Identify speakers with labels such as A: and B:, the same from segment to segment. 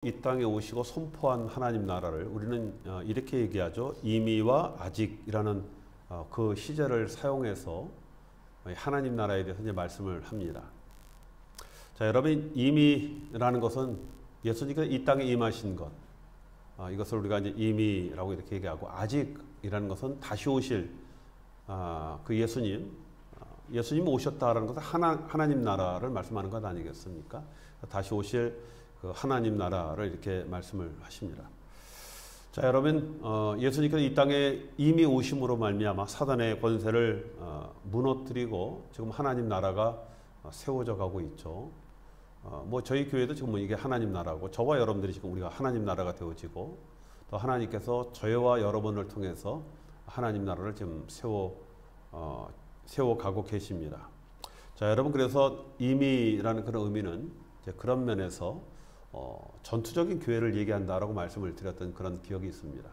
A: 이 땅에 오시고 선포한 하나님 나라를 우리는 이렇게 얘기하죠. 이미와 아직이라는 그 시제를 사용해서 하나님 나라에 대해서 이제 말씀을 합니다. 자, 여러분, 이미라는 것은 예수님께서 이 땅에 임하신 것, 이것을 우리가 이제 이미라고 이렇게 얘기하고, 아직이라는 것은 다시 오실 그 예수님 오셨다라는 것은 하나님 나라를 말씀하는 것 아니겠습니까? 다시 오실 그 하나님 나라를 이렇게 말씀을 하십니다. 자, 여러분, 예수님께서 이 땅에 이미 오심으로 말미암아 사단의 권세를 무너뜨리고 지금 하나님 나라가 세워져 가고 있죠. 뭐 저희 교회도 지금 이게 하나님 나라고, 저와 여러분들이 지금 우리가 하나님 나라가 되어지고, 또 하나님께서 저희와 여러분을 통해서 하나님 나라를 지금 세워가고 계십니다. 자, 여러분, 그래서 이미라는 그런 의미는 이제 그런 면에서 전투적인 교회를 얘기한다라고 말씀을 드렸던 그런 기억이 있습니다.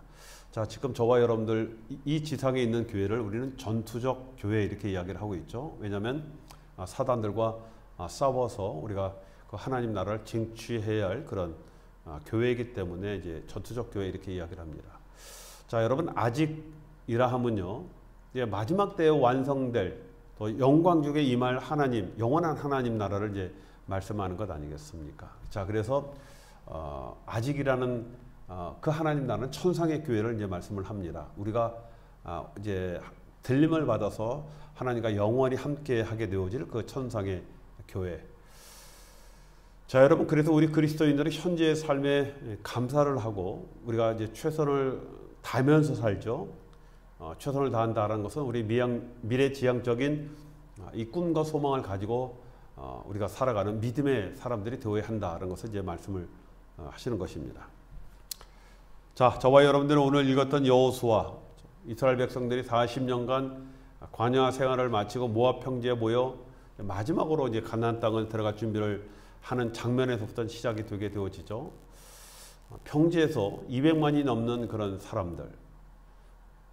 A: 자, 지금 저와 여러분들 이 지상에 있는 교회를 우리는 전투적 교회 이렇게 이야기를 하고 있죠. 왜냐하면 사단들과 싸워서 우리가 그 하나님 나라를 쟁취해야 할 그런 교회이기 때문에 이제 전투적 교회 이렇게 이야기를 합니다. 자, 여러분, 아직이라 하면요, 이제 마지막 때에 완성될 또 영광중에 임할 하나님, 영원한 하나님 나라를 이제 말씀하는 것 아니겠습니까? 자, 그래서 아직이라는 그 하나님 나라는 천상의 교회를 이제 말씀을 합니다. 우리가 이제 들림을 받아서 하나님과 영원히 함께 하게 되어질 그 천상의 교회. 자, 여러분, 그래서 우리 그리스도인들은 현재의 삶에 감사를 하고 우리가 이제 최선을 다하면서 살죠. 최선을 다한다는 것은 우리 미래지향적인 이 꿈과 소망을 가지고 우리가 살아가는 믿음의 사람들이 되어야 한다는 것을 이제 말씀을 하시는 것입니다. 자, 저와 여러분들은 오늘 읽었던 여호수아, 이스라엘 백성들이 40년간 광야 생활을 마치고 모압 평지에 모여 마지막으로 이제 가나안 땅을 들어갈 준비를 하는 장면에서부터 시작이 되게 되어지죠. 평지에서 200만이 넘는 그런 사람들.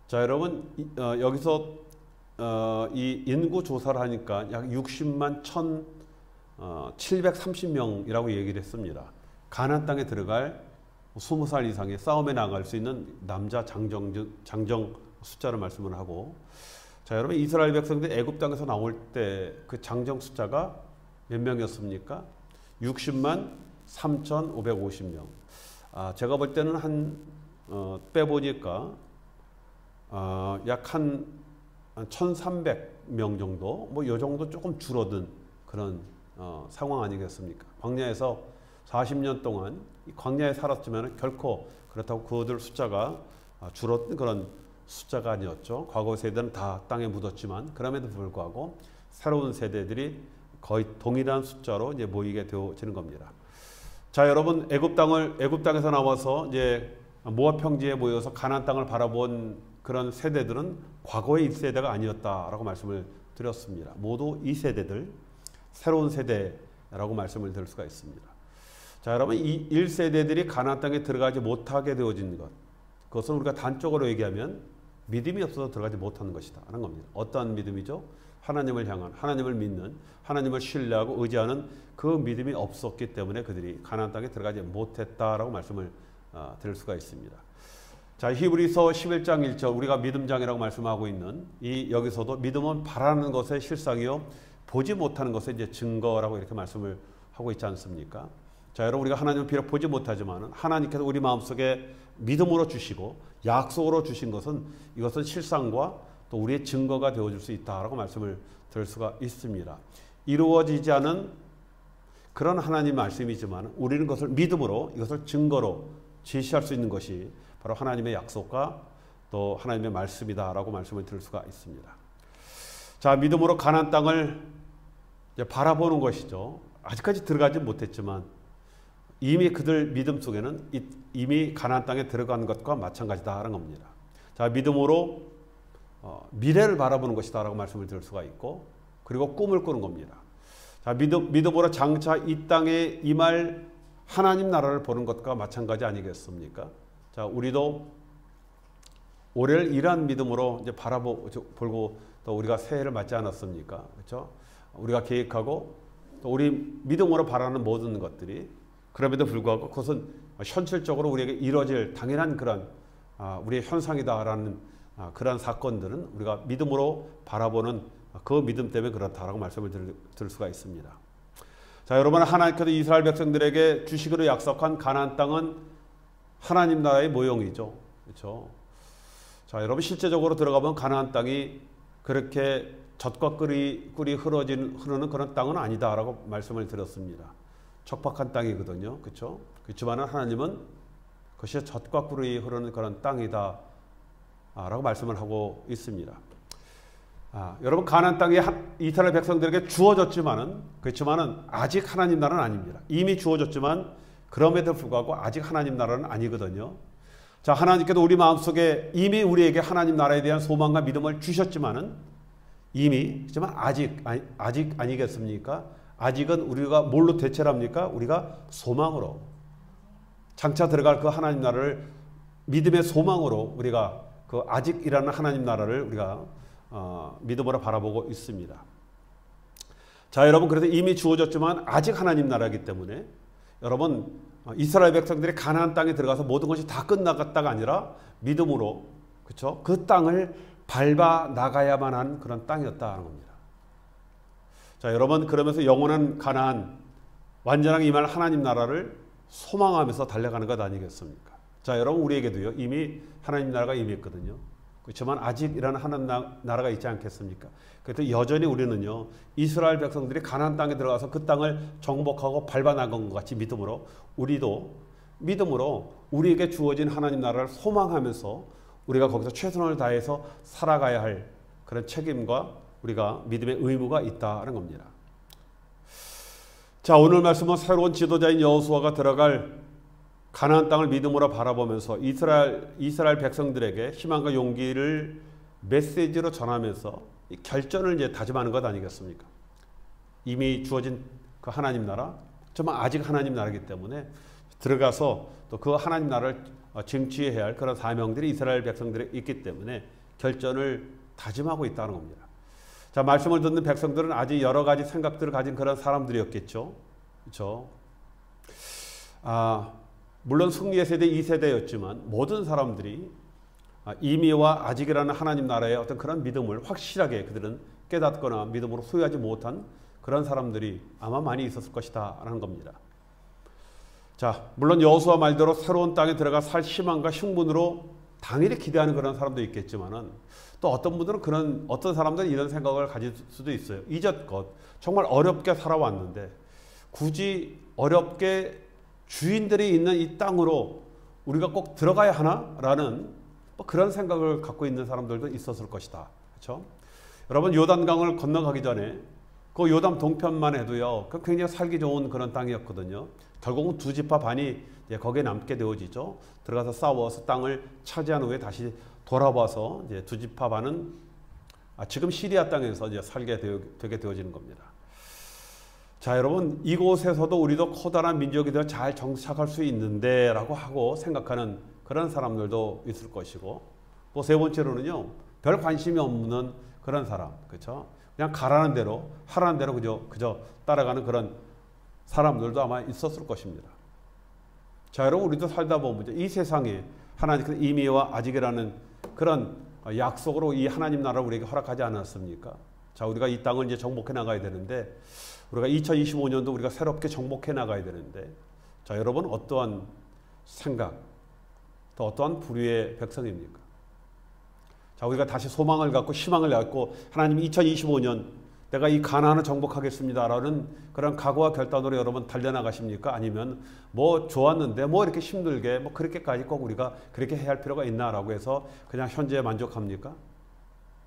A: 자, 여러분, 여기서 이 인구 조사를 하니까 약 60만 1,730명이라고 얘기를 했습니다. 가나안 땅에 들어갈 20살 이상의 싸움에 나갈 수 있는 남자 장정 숫자를 말씀을 하고, 자, 여러분, 이스라엘 백성들이 애굽 땅에서 나올 때 그 장정 숫자가 몇 명이었습니까? 60만 3,550명. 제가 볼 때는 빼보니까 약 한 1,300명 정도, 뭐 요 정도 조금 줄어든 그런 상황 아니겠습니까? 광야에서 40년 동안 광야에 살았지만 결코 그렇다고 그들 숫자가 줄어든 그런 숫자가 아니었죠. 과거 세대는 다 땅에 묻었지만 그럼에도 불구하고 새로운 세대들이 거의 동일한 숫자로 이제 모이게 되어지는 겁니다. 자, 여러분, 애굽 땅에서 나와서 이제 모압 평지에 모여서 가나안 땅을 바라본 그런 세대들은 과거의 1세대가 아니었다라고 말씀을 드렸습니다. 모두 2세대들, 새로운 세대라고 말씀을 드릴 수가 있습니다. 자, 여러분, 이 1세대들이 가나안 땅에 들어가지 못하게 되어진 것, 그것은 우리가 단적으로 얘기하면 믿음이 없어서 들어가지 못하는 것이다 하는 겁니다. 어떠한 믿음이죠? 하나님을 향한, 하나님을 믿는, 하나님을 신뢰하고 의지하는 그 믿음이 없었기 때문에 그들이 가나안 땅에 들어가지 못했다라고 말씀을 드릴 수가 있습니다. 자, 히브리서 11장 1절, 우리가 믿음장이라고 말씀하고 있는 여기서도 믿음은 바라는 것의 실상이요 보지 못하는 것의 이제 증거라고 이렇게 말씀을 하고 있지 않습니까? 자, 여러분, 우리가 하나님을 비록 보지 못하지만 하나님께서 우리 마음속에 믿음으로 주시고 약속으로 주신 것은 이것은 실상과 또 우리의 증거가 되어줄 수 있다라고 말씀을 드릴 수가 있습니다. 이루어지지 않은 그런 하나님 말씀이지만 우리는 그것을 믿음으로, 이것을 증거로 제시할 수 있는 것이 바로 하나님의 약속과 또 하나님의 말씀이다라고 말씀을 드릴 수가 있습니다. 자, 믿음으로 가나안 땅을 이제 바라보는 것이죠. 아직까지 들어가지 못했지만 이미 그들 믿음 속에는 이미 가나안 땅에 들어간 것과 마찬가지다라는 겁니다. 자, 믿음으로 미래를 바라보는 것이다라고 말씀을 드릴 수가 있고, 그리고 꿈을 꾸는 겁니다. 자, 믿음으로 장차 이 땅에 임할 하나님 나라를 보는 것과 마찬가지 아니겠습니까? 자, 우리도 올해를 이러한 믿음으로 이제 바라보고 또 우리가 새해를 맞지 않았습니까? 그렇죠? 우리가 계획하고 또 우리 믿음으로 바라는 모든 것들이, 그럼에도 불구하고 그것은 현실적으로 우리에게 이루어질 당연한 그런 우리의 현상이다라는 그런 사건들은 우리가 믿음으로 바라보는 그 믿음 때문에 그렇다라고 말씀을 드릴 수가 있습니다. 자, 여러분, 하나님께서 이스라엘 백성들에게 주시기로 약속한 가나안 땅은 하나님 나라의 모형이죠. 그렇죠? 자, 여러분, 실제적으로 들어가면 가나안 땅이 그렇게 젖과 꿀이 흐르는 그런 땅은 아니다라고 말씀을 드렸습니다. 척박한 땅이거든요. 그렇죠? 그렇지만 하나님은 그것이 젖과 꿀이 흐르는 그런 땅이다 라고 말씀을 하고 있습니다. 여러분, 가나안 땅이 이스라엘 백성들에게 주어졌지만은 그렇지만은 아직 하나님 나라는 아닙니다. 이미 주어졌지만 그럼에도 불구하고 아직 하나님 나라는 아니거든요. 자, 하나님께도 우리 마음속에 이미 우리에게 하나님 나라에 대한 소망과 믿음을 주셨지만은 그렇지만 아직 아니겠습니까? 아직은 우리가 뭘로 대체를 합니까? 우리가 소망으로 장차 들어갈 그 하나님 나라를 믿음의 소망으로 우리가 그 아직이라는 하나님 나라를 우리가 믿음으로 바라보고 있습니다. 자, 여러분, 그래서 이미 주어졌지만 아직 하나님 나라이기 때문에 여러분, 이스라엘 백성들이 가나안 땅에 들어가서 모든 것이 다 끝나갔다가 아니라 믿음으로, 그렇죠? 그 땅을 밟아 나가야만 한 그런 땅이었다는 겁니다. 자, 여러분, 그러면서 영원한 가나안, 완전하게 임할 하나님 나라를 소망하면서 달려가는 것 아니겠습니까? 자, 여러분, 우리에게도요, 이미 하나님 나라가 임했거든요. 그렇지만 아직이라는 하나님 나라가 있지 않겠습니까? 그래도 여전히 우리는요, 이스라엘 백성들이 가나안 땅에 들어가서 그 땅을 정복하고 밟아 나간 것 같이 믿음으로 우리도 믿음으로 우리에게 주어진 하나님 나라를 소망하면서 우리가 거기서 최선을 다해서 살아가야 할 그런 책임과 우리가 믿음의 의무가 있다는 겁니다. 자, 오늘 말씀은 새로운 지도자인 여호수아가 들어갈 가나안 땅을 믿음으로 바라보면서 이스라엘 백성들에게 희망과 용기를 메시지로 전하면서 이 결전을 이제 다짐하는 것 아니겠습니까? 이미 주어진 그 하나님 나라, 정말 아직 하나님 나라이기 때문에 들어가서 또 그 하나님 나라를 쟁취해야 할 그런 사명들이 이스라엘 백성들에 있기 때문에 결전을 다짐하고 있다는 겁니다. 자, 말씀을 듣는 백성들은 아직 여러 가지 생각들을 가진 그런 사람들이었겠죠. 그렇죠? 물론 승리의 세대 2세대였지만 모든 사람들이 이미와 아직이라는 하나님 나라의 어떤 그런 믿음을 확실하게 그들은 깨닫거나 믿음으로 소유하지 못한 그런 사람들이 아마 많이 있었을 것이다 라는 겁니다. 자, 물론 여호수아 말대로 새로운 땅에 들어가 살 희망과 흉문으로 당연히 기대하는 그런 사람도 있겠지만은 또 어떤 분들은 어떤 사람들은 이런 생각을 가질 수도 있어요. 이제껏 정말 어렵게 살아왔는데 굳이 어렵게 주인들이 있는 이 땅으로 우리가 꼭 들어가야 하나라는 그런 생각을 갖고 있는 사람들도 있었을 것이다. 그렇죠? 여러분, 요단강을 건너가기 전에 그 요단 동편만 해도요, 굉장히 살기 좋은 그런 땅이었거든요. 결국은 두 지파 반이 거기에 남게 되어지죠. 들어가서 싸워서 땅을 차지한 후에 다시 돌아와서 이제 두 지파 반은 지금 시리아 땅에서 이제 살게 되게 되어지는 겁니다. 자, 여러분, 이곳에서도 우리도 커다란 민족이 되어 잘 정착할 수 있는데 라고 하고 생각하는 그런 사람들도 있을 것이고, 또 세 번째로는요, 별 관심이 없는 그런 사람, 그렇죠? 그냥 가라는 대로 하라는 대로 그저 따라가는 그런 사람들도 아마 있었을 것입니다. 자, 여러분, 우리도 살다 보면 이 세상에 하나님께서 이미와 아직이라는 그런 약속으로 이 하나님 나라를 우리에게 허락하지 않았습니까? 자, 우리가 이 땅을 이제 정복해 나가야 되는데, 우리가 2025년도 우리가 새롭게 정복해 나가야 되는데, 자, 여러분, 어떠한 생각, 또 어떠한 부류의 백성입니까? 자, 우리가 다시 소망을 갖고 희망을 갖고 하나님 2025년 내가 이 가나안을 정복하겠습니다라는 그런 각오와 결단으로 여러분 달려나가십니까? 아니면 뭐 좋았는데 뭐 이렇게 힘들게 뭐 그렇게까지 꼭 우리가 그렇게 해야 할 필요가 있나라고 해서 그냥 현재에 만족합니까?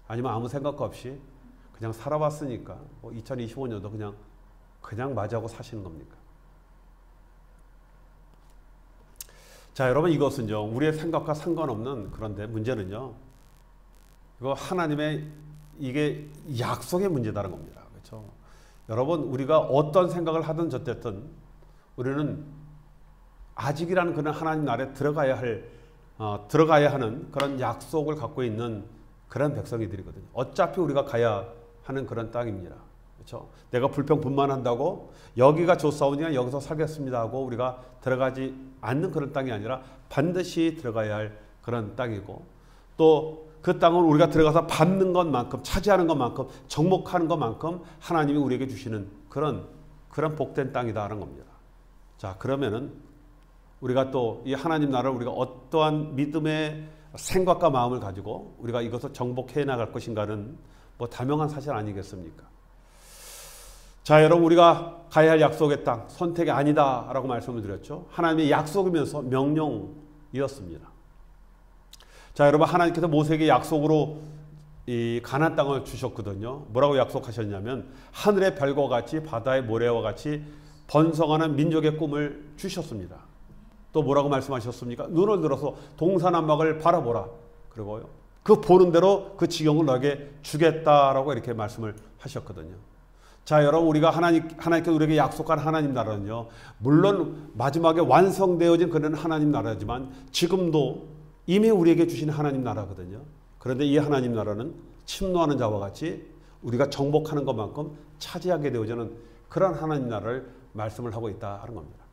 A: 아니면 아무 생각 없이 그냥 살아봤으니까 뭐 2025년도 그냥 맞이하고 사시는 겁니까? 자, 여러분, 이것은요, 우리의 생각과 상관없는, 그런데 문제는요, 이거 하나님의 이게 약속의 문제다는 겁니다. 그렇죠? 여러분, 우리가 어떤 생각을 하든 저쨌든 우리는 아직이라는 그런 하나님 나라에 들어가야 하는 그런 약속을 갖고 있는 그런 백성이들이거든요. 어차피 우리가 가야 하는 그런 땅입니다. 그렇죠? 내가 불평불만한다고 여기가 좋사오니까 여기서 살겠습니다 하고 우리가 들어가지 않는 그런 땅이 아니라 반드시 들어가야 할 그런 땅이고, 또 그 땅은 우리가 들어가서 밟는 것만큼, 차지하는 것만큼, 정복하는 것만큼 하나님이 우리에게 주시는 그런 복된 땅이다라는 겁니다. 자, 그러면은 우리가 또 이 하나님 나라를 우리가 어떠한 믿음의 생각과 마음을 가지고 우리가 이것을 정복해 나갈 것인가는 뭐 다명한 사실 아니겠습니까? 자, 여러분, 우리가 가야 할 약속의 땅, 선택이 아니다라고 말씀을 드렸죠. 하나님의 약속이면서 명령이었습니다. 자, 여러분, 하나님께서 모세에게 약속으로 이 가나안 땅을 주셨거든요. 뭐라고 약속하셨냐면 하늘의 별과 같이 바다의 모래와 같이 번성하는 민족의 꿈을 주셨습니다. 또 뭐라고 말씀하셨습니까? 눈을 들어서 동서남북을 바라보라. 그리고요, 그 보는 대로 그 지경을 너에게 주겠다라고 이렇게 말씀을 하셨거든요. 자, 여러분, 우리가 하나님께서 우리에게 약속한 하나님 나라는요, 물론 마지막에 완성되어진 그런 하나님 나라지만 지금도 이미 우리에게 주신 하나님 나라거든요. 그런데 이 하나님 나라는 침노하는 자와 같이 우리가 정복하는 것만큼 차지하게 되어지는 그런 하나님 나라를 말씀을 하고 있다 하는 겁니다.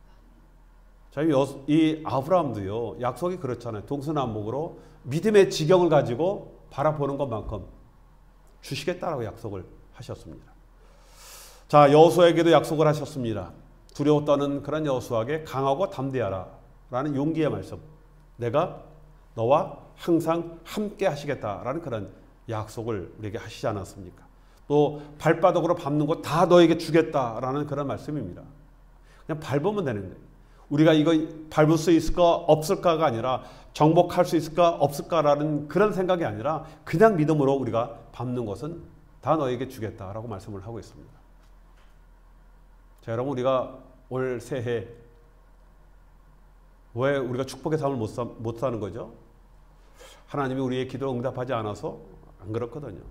A: 자, 이 아브라함도요, 약속이 그렇잖아요. 동서남북으로 믿음의 지경을 가지고 바라보는 것만큼 주시겠다라고 약속을 하셨습니다. 자, 여호수아에게도 약속을 하셨습니다. 두려워 떠는 그런 여호수아에게 강하고 담대하라 라는 용기의 말씀. 내가 너와 항상 함께 하시겠다라는 그런 약속을 우리에게 하시지 않았습니까? 또 발바닥으로 밟는 것 다 너에게 주겠다라는 그런 말씀입니다. 그냥 밟으면 되는 거예요. 우리가 이거 밟을 수 있을까 없을까가 아니라 정복할 수 있을까 없을까라는 그런 생각이 아니라 그냥 믿음으로 우리가 밟는 것은 다 너에게 주겠다라고 말씀을 하고 있습니다. 자, 여러분, 우리가 올 새해 왜 우리가 축복의 삶을 못 사는 거죠? 하나님이 우리의 기도를 응답하지 않아서 안 그렇거든요.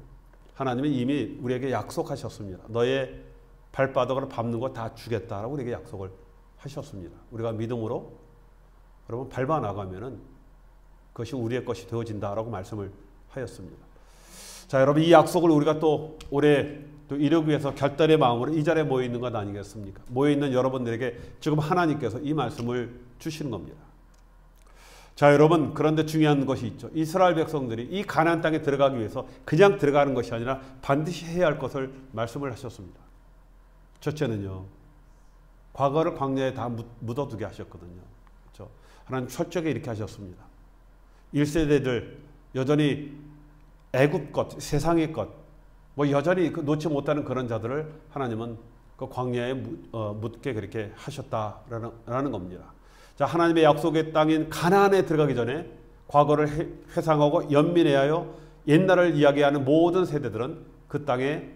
A: 하나님이 이미 우리에게 약속하셨습니다. 너의 발바닥으로 밟는 거 다 주겠다라고 우리에게 약속을 하셨습니다. 우리가 믿음으로 여러분 밟아 나가면은 그것이 우리의 것이 되어진다라고 말씀을 하였습니다. 자, 여러분, 이 약속을 우리가 또 올해 또 이루기 위해서 결단의 마음으로 이 자리에 모여 있는 것 아니겠습니까? 모여 있는 여러분들에게 지금 하나님께서 이 말씀을 주시는 겁니다. 자, 여러분, 그런데 중요한 것이 있죠. 이스라엘 백성들이 이 가나안 땅에 들어가기 위해서 그냥 들어가는 것이 아니라 반드시 해야 할 것을 말씀을 하셨습니다. 첫째는요, 과거를 광야에 다 묻어두게 하셨거든요. 그렇죠? 하나님 철저하게 이렇게 하셨습니다. 1세대들 여전히 애굽 것, 세상의 것, 뭐 여전히 놓지 못하는 그런 자들을 하나님은 그 광야에 묻게 그렇게 하셨다라는 겁니다. 자, 하나님의 약속의 땅인 가나안에 들어가기 전에 과거를 회상하고 연민해하여 옛날을 이야기하는 모든 세대들은 그 땅에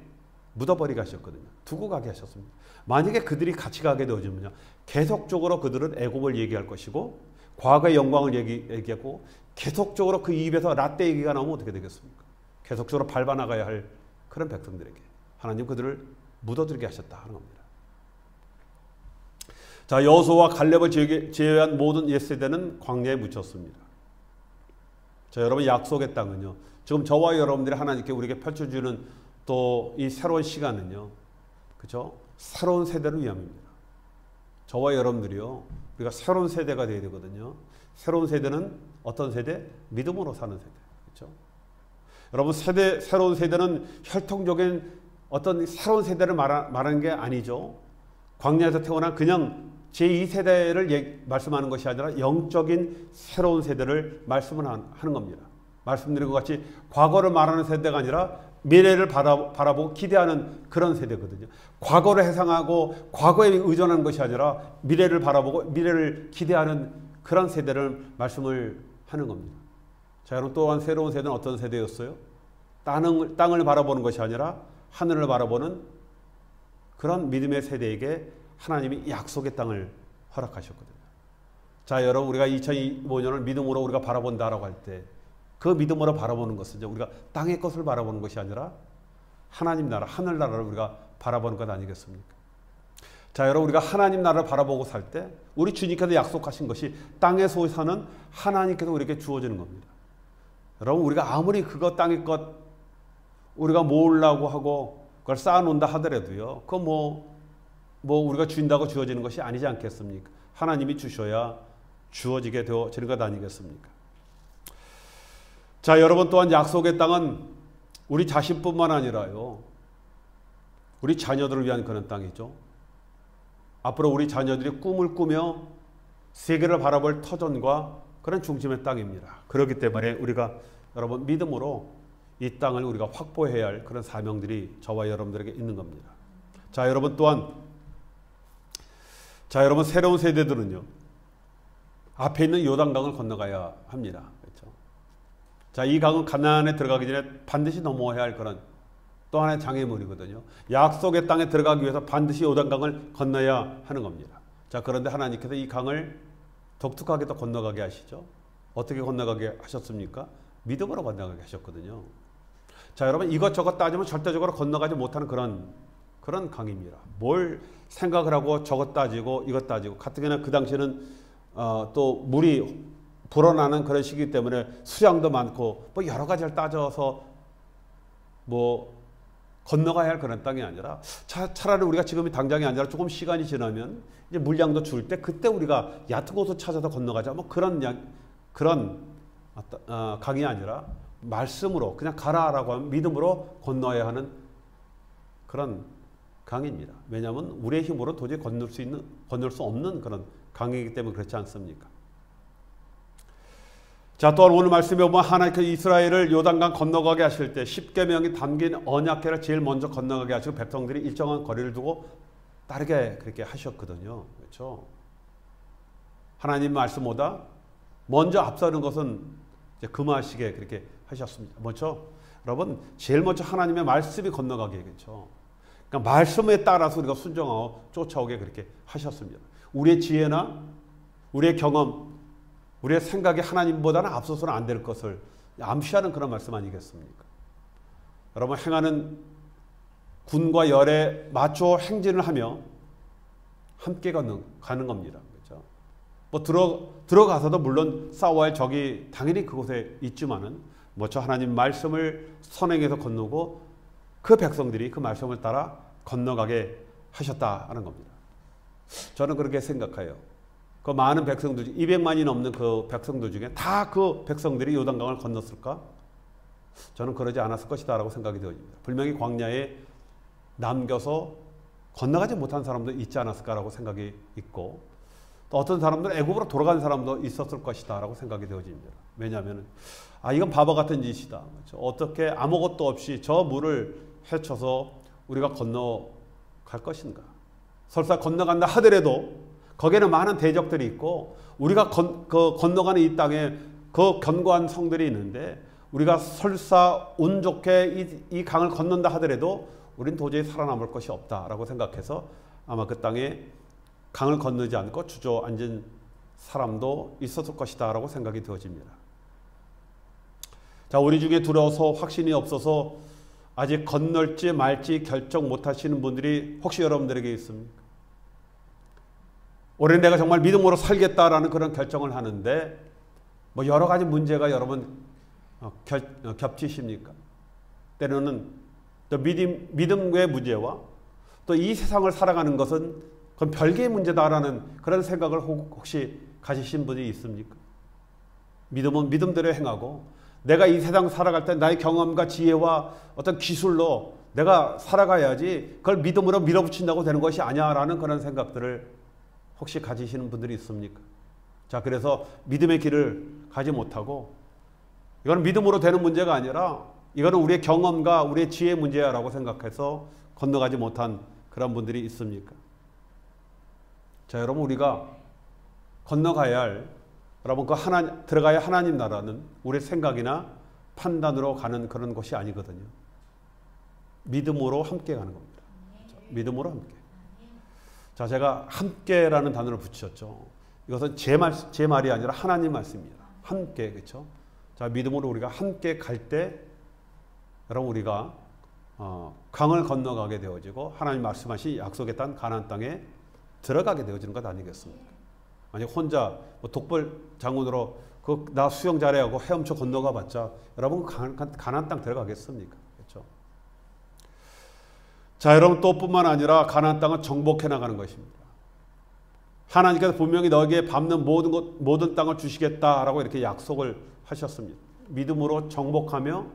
A: 묻어버리게 하셨거든요. 두고 가게 하셨습니다. 만약에 그들이 같이 가게 되어지면요, 계속적으로 그들은 애굽을 얘기할 것이고 과거의 영광을 얘기하고 계속적으로 그 입에서 라떼 얘기가 나오면 어떻게 되겠습니까? 계속적으로 밟아나가야 할 그런 백성들에게 하나님 그들을 묻어들게 하셨다 하는 겁니다. 자, 여호수아와 갈렙을 제외한 모든 옛세대는 광야에 묻혔습니다. 자, 여러분, 약속의 땅은요, 지금 저와 여러분들이 하나님께 우리에게 펼쳐주는 또 이 새로운 시간은요, 그렇죠? 새로운 세대를 위함입니다. 저와 여러분들이요, 우리가 새로운 세대가 되어야 되거든요. 새로운 세대는 어떤 세대? 믿음으로 사는 세대. 그렇죠? 여러분, 새로운 세대는 혈통적인 어떤 새로운 세대를 말하는 게 아니죠. 광야에서 태어난 그냥 제2세대를 말씀하는 것이 아니라 영적인 새로운 세대를 말씀을 하는 겁니다. 말씀드린 것 같이 과거를 말하는 세대가 아니라 미래를 바라보고 기대하는 그런 세대거든요. 과거를 회상하고 과거에 의존하는 것이 아니라 미래를 바라보고 미래를 기대하는 그런 세대를 말씀을 하는 겁니다. 자, 여러분, 또한 새로운 세대는 어떤 세대였어요? 땅을 바라보는 것이 아니라 하늘을 바라보는 그런 믿음의 세대에게 하나님이 약속의 땅을 허락하셨거든요. 자, 여러분, 우리가 2025년을 믿음으로 우리가 바라본다라고 할 때 그 믿음으로 바라보는 것은 우리가 땅의 것을 바라보는 것이 아니라 하나님 나라, 하늘 나라를 우리가 바라보는 것 아니겠습니까? 자, 여러분, 우리가 하나님 나라를 바라보고 살 때 우리 주님께서 약속하신 것이 땅에서 사는 하나님께서 우리에게 주어지는 겁니다. 여러분, 우리가 아무리 그거 땅의 것 우리가 모으려고 하고 그걸 쌓아놓는다 하더라도요. 그거 뭐 우리가 주인다고 주어지는 것이 아니지 않겠습니까? 하나님이 주셔야 주어지게 되어지는 것 아니겠습니까? 자, 여러분, 또한 약속의 땅은 우리 자신뿐만 아니라요, 우리 자녀들을 위한 그런 땅이죠. 앞으로 우리 자녀들이 꿈을 꾸며 세계를 바라볼 터전과 그런 중심의 땅입니다. 그렇기 때문에 우리가 여러분 믿음으로 이 땅을 우리가 확보해야 할 그런 사명들이 저와 여러분들에게 있는 겁니다. 자, 여러분, 또한 여러분, 새로운 세대들은요, 앞에 있는 요단강을 건너가야 합니다. 그렇죠? 자, 이 강은 가나안에 들어가기 전에 반드시 넘어야 할 그런 또 하나의 장애물이거든요. 약속의 땅에 들어가기 위해서 반드시 요단강을 건너야 하는 겁니다. 자, 그런데 하나님께서 이 강을 독특하게 또 건너가게 하시죠. 어떻게 건너가게 하셨습니까? 믿음으로 건너가게 하셨거든요. 자, 여러분, 이것저것 따지면 절대적으로 건너가지 못하는 그런 강입니다. 뭘 생각을 하고 저것 따지고 이것 따지고, 가뜩이나 그 당시에는 또 물이 불어나는 그런 시기이기 때문에 수량도 많고 뭐 여러 가지를 따져서 뭐 건너가야 할 그런 땅이 아니라, 차라리 우리가 지금이 당장이 아니라 조금 시간이 지나면 이제 물량도 줄 때 그때 우리가 얕은 곳을 찾아서 건너가자, 뭐 그런 강이 아니라 말씀으로 그냥 가라라고 하면 믿음으로 건너야 하는 그런 강입니다. 왜냐하면 우리의 힘으로 도저히 건널 수 없는 그런 강이기 때문에 그렇지 않습니까? 자, 또한 오늘 말씀에 보면 하나님께서 이스라엘을 요단강 건너가게 하실 때 10계명이 담긴 언약궤를 제일 먼저 건너가게 하시고 백성들이 일정한 거리를 두고 따르게 그렇게 하셨거든요. 그렇죠? 하나님 말씀보다 먼저 앞서는 것은 이제 금하시게 그렇게 하셨습니다. 먼저, 여러분, 제일 먼저 하나님의 말씀이 건너가게, 그렇죠? 그러니까 말씀에 따라서 우리가 순종하고 쫓아오게 그렇게 하셨습니다. 우리의 지혜나 우리의 경험, 우리의 생각이 하나님보다는 앞서서는 안 될 것을 암시하는 그런 말씀 아니겠습니까? 여러분, 행하는 군과 열에 맞춰 행진을 하며 함께 가는 겁니다. 그렇죠? 뭐 들어가서도 물론 싸워야 할 적이 당연히 그곳에 있지만은 먼저 하나님 말씀을 선행해서 건너고 그 백성들이 그 말씀을 따라 건너가게 하셨다는 겁니다. 저는 그렇게 생각해요. 그 많은 백성들, 200만이 넘는 그 백성들 중에 다 그 백성들이 요단강을 건넜을까? 저는 그러지 않았을 것이다 라고 생각이 되어집니다. 분명히 광야에 남겨서 건너가지 못한 사람도 있지 않았을까라고 생각이 있고, 또 어떤 사람들은 애굽으로 돌아간 사람도 있었을 것이다 라고 생각이 되어집니다. 왜냐하면 이건 바보 같은 짓이다. 어떻게 아무것도 없이 저 물을 헤쳐서 우리가 건너갈 것인가? 설사 건너간다 하더라도 거기에는 많은 대적들이 있고 우리가 건너가는 이 땅에 그 견고한 성들이 있는데 우리가 설사 운 좋게 이 강을 건넌다 하더라도 우린 도저히 살아남을 것이 없다라고 생각해서 아마 그 땅에 강을 건너지 않고 주저앉은 사람도 있었을 것이다 라고 생각이 되어집니다. 자, 우리 중에 두려워서 확신이 없어서 아직 건널지 말지 결정 못하시는 분들이 혹시 여러분들에게 있습니까? 올해 내가 정말 믿음으로 살겠다라는 그런 결정을 하는데 뭐 여러 가지 문제가 여러분 겹치십니까? 때로는 또 믿음의 문제와 또 이 세상을 살아가는 것은 그건 별개의 문제다라는 그런 생각을 혹시 가지신 분이 있습니까? 믿음은 믿음대로 행하고 내가 이 세상 살아갈 때 나의 경험과 지혜와 어떤 기술로 내가 살아가야지 그걸 믿음으로 밀어붙인다고 되는 것이 아니야라는 그런 생각들을 혹시 가지시는 분들이 있습니까? 자, 그래서 믿음의 길을 가지 못하고 이거는 믿음으로 되는 문제가 아니라 이거는 우리의 경험과 우리의 지혜의 문제야라고 생각해서 건너가지 못한 그런 분들이 있습니까? 자, 여러분, 우리가 건너가야 할 여러분 들어가야 하나님 나라는 우리의 생각이나 판단으로 가는 그런 것이 아니거든요. 믿음으로 함께 가는 겁니다. 자, 믿음으로 함께. 자, 제가 함께라는 단어를 붙였죠. 이것은 제 말이 아니라 하나님 말씀입니다. 함께, 그렇죠? 자, 믿음으로 우리가 함께 갈 때 여러분 우리가 강을 건너가게 되어지고 하나님 말씀하신 약속의 땅 가나안 땅에 들어가게 되어지는 것 아니겠습니까? 만약 혼자 독벌 장군으로 나 수영 잘해하고 헤엄쳐 건너가 봤자 여러분 가나안 땅 들어가겠습니까? 그렇죠? 자, 여러분 또 뿐만 아니라 가나안 땅은 정복해 나가는 것입니다. 하나님께서 분명히 너에게 밟는 모든 땅을 주시겠다라고 이렇게 약속을 하셨습니다. 믿음으로 정복하며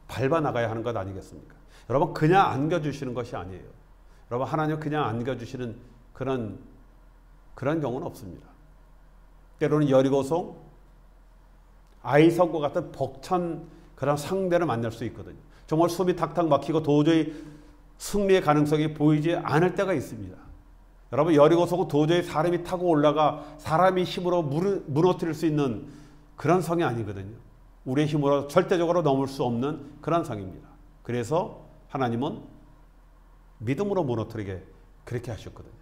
A: 밟아 나가야 하는 것 아니겠습니까? 여러분 그냥 안겨주시는 것이 아니에요. 여러분 하나님 그냥 안겨주시는 그런 경우는 없습니다. 때로는 여리고성, 아이성과 같은 벅찬 그런 상대를 만날 수 있거든요. 정말 숨이 탁탁 막히고 도저히 승리의 가능성이 보이지 않을 때가 있습니다. 여러분 여리고성은 도저히 사람이 타고 올라가 사람이 힘으로 무너뜨릴 수 있는 그런 성이 아니거든요. 우리의 힘으로 절대적으로 넘을 수 없는 그런 성입니다. 그래서 하나님은 믿음으로 무너뜨리게 그렇게 하셨거든요.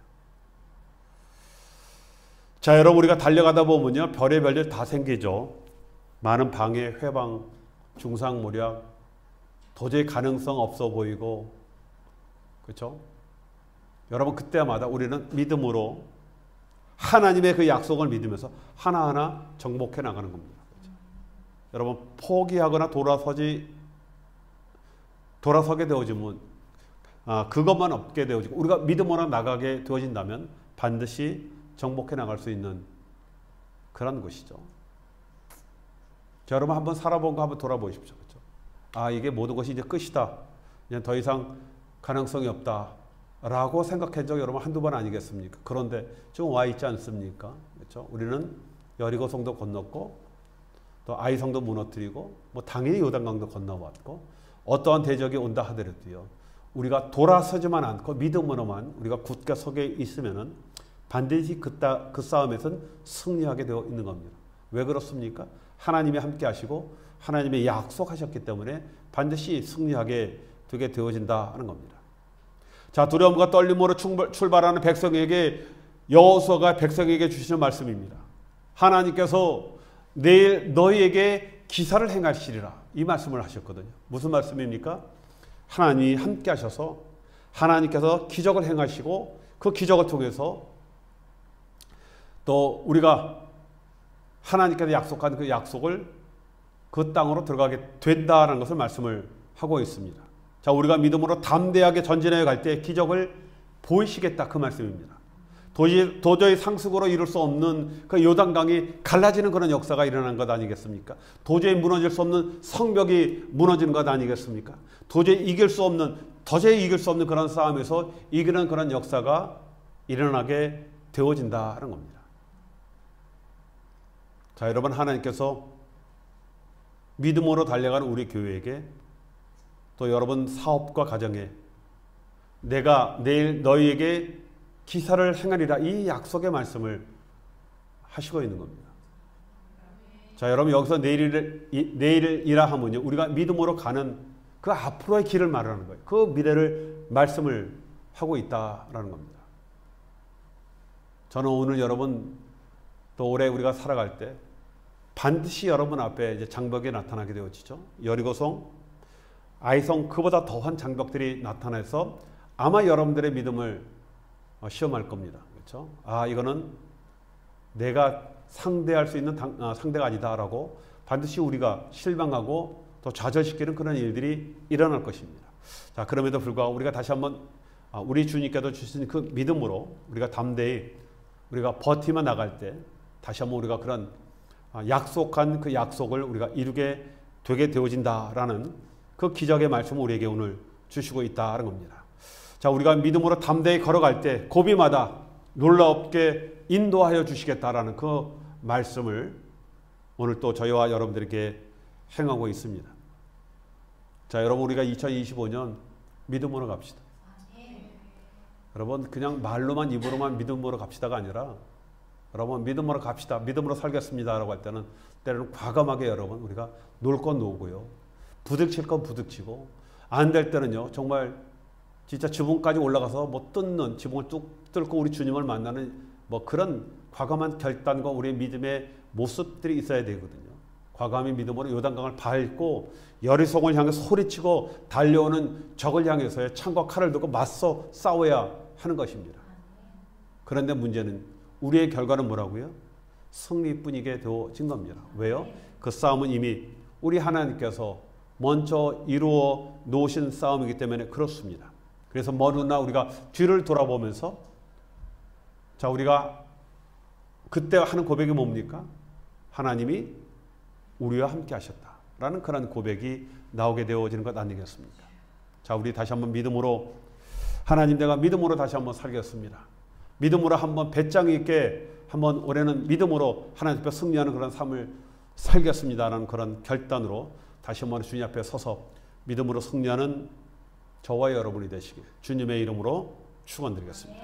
A: 자, 여러분 우리가 달려가다 보면요 별의별 일 다 생기죠. 많은 방해, 회방, 중상모략, 도저히 가능성 없어 보이고, 그렇죠? 여러분 그때마다 우리는 믿음으로 하나님의 그 약속을 믿으면서 하나하나 정복해 나가는 겁니다. 그렇죠? 여러분 포기하거나 돌아서게 되어지면 그것만 없게 되어지고 우리가 믿음으로 나가게 되어진다면 반드시 정복해 나갈 수 있는 그런 것이죠. 자, 여러분 한번 살아본 거 한번 돌아보십시오. 그렇죠? 이게 모든 것이 이제 끝이다. 그냥 더 이상 가능성이 없다. 라고 생각한 적이 여러분 한두 번 아니겠습니까? 그런데 지금 와 있지 않습니까? 그렇죠? 우리는 여리고성도 건넜고 또 아이성도 무너뜨리고 뭐 당연히 요단강도 건너왔고 어떠한 대적이 온다 하더라도요. 우리가 돌아서지만 않고 믿음으로만 우리가 굳게 서게 있으면은 반드시 그 싸움에서는 승리하게 되어 있는 겁니다. 왜 그렇습니까? 하나님이 함께 하시고 하나님의 약속하셨기 때문에 반드시 승리하게 되게 되어진다는 겁니다. 자, 두려움과 떨림으로 출발하는 백성에게 여호수아가 백성에게 주시는 말씀입니다. 하나님께서 내일 너희에게 기사를 행하시리라 이 말씀을 하셨거든요. 무슨 말씀입니까? 하나님이 함께 하셔서 하나님께서 기적을 행하시고 그 기적을 통해서 또 우리가 하나님께서 약속한 그 약속을 그 땅으로 들어가게 된다는 것을 말씀을 하고 있습니다. 자, 우리가 믿음으로 담대하게 전진해 갈 때 기적을 보이시겠다 그 말씀입니다. 도저히 상식으로 이룰 수 없는 그 요단강이 갈라지는 그런 역사가 일어난 것 아니겠습니까? 도저히 무너질 수 없는 성벽이 무너지는 것 아니겠습니까? 도저히 이길 수 없는 그런 싸움에서 이기는 그런 역사가 일어나게 되어진다는 겁니다. 자, 여러분 하나님께서 믿음으로 달려가는 우리 교회에게 또 여러분 사업과 가정에 내가 내일 너희에게 기사를 행하리라 이 약속의 말씀을 하시고 있는 겁니다. 자, 여러분 여기서 내일이라 하면요 우리가 믿음으로 가는 그 앞으로의 길을 말하는 거예요. 그 미래를 말씀을 하고 있다라는 겁니다. 저는 오늘 여러분 또 올해 우리가 살아갈 때 반드시 여러분 앞에 이제 장벽이 나타나게 되어지죠. 여리고성, 아이성 그보다 더한 장벽들이 나타나서 아마 여러분들의 믿음을 시험할 겁니다. 그렇죠? 이거는 내가 상대할 수 있는 상대가 아니다라고 반드시 우리가 실망하고 또 좌절시키는 그런 일들이 일어날 것입니다. 자, 그럼에도 불구하고 우리가 다시 한번 우리 주님께서 주신 그 믿음으로 우리가 담대히 우리가 버티며 나갈 때 다시 한번 우리가 그런 약속한 그 약속을 우리가 이루게 되게 되어진다라는 그 기적의 말씀을 우리에게 오늘 주시고 있다는 겁니다. 자, 우리가 믿음으로 담대히 걸어갈 때 고비마다 놀랍게 인도하여 주시겠다라는 그 말씀을 오늘 또 저희와 여러분들에게 행하고 있습니다. 자, 여러분 우리가 2025년 믿음으로 갑시다. 여러분 그냥 말로만 입으로만 믿음으로 갑시다가 아니라 여러분 믿음으로 갑시다. 믿음으로 살겠습니다라고 할 때는 때로는 과감하게 여러분 우리가 놀 건 놓고요. 부딪힐 건 부딪히고 안 될 때는요. 정말 진짜 지붕까지 올라가서 뭐 뜯는 지붕을 뚝 뚫고 우리 주님을 만나는 뭐 그런 과감한 결단과 우리의 믿음의 모습들이 있어야 되거든요. 과감히 믿음으로 요단강을 밟고 여리송을 향해 소리치고 달려오는 적을 향해서의 창과 칼을 들고 맞서 싸워야 하는 것입니다. 그런데 문제는 우리의 결과는 뭐라고요? 승리뿐이게 되어진 겁니다. 왜요? 그 싸움은 이미 우리 하나님께서 먼저 이루어 놓으신 싸움이기 때문에 그렇습니다. 그래서 먼 훗날 우리가 뒤를 돌아보면서 자, 우리가 그때 하는 고백이 뭡니까? 하나님이 우리와 함께 하셨다라는 그런 고백이 나오게 되어지는 것 아니겠습니까? 자, 우리 다시 한번 믿음으로 하나님, 내가 믿음으로 다시 한번 살겠습니다. 믿음으로 한번 배짱 있게 한번 올해는 믿음으로 하나님 앞에 승리하는 그런 삶을 살겠습니다라는 그런 결단으로 다시 한번 주님 앞에 서서 믿음으로 승리하는 저와 여러분이 되시길 주님의 이름으로 축원드리겠습니다.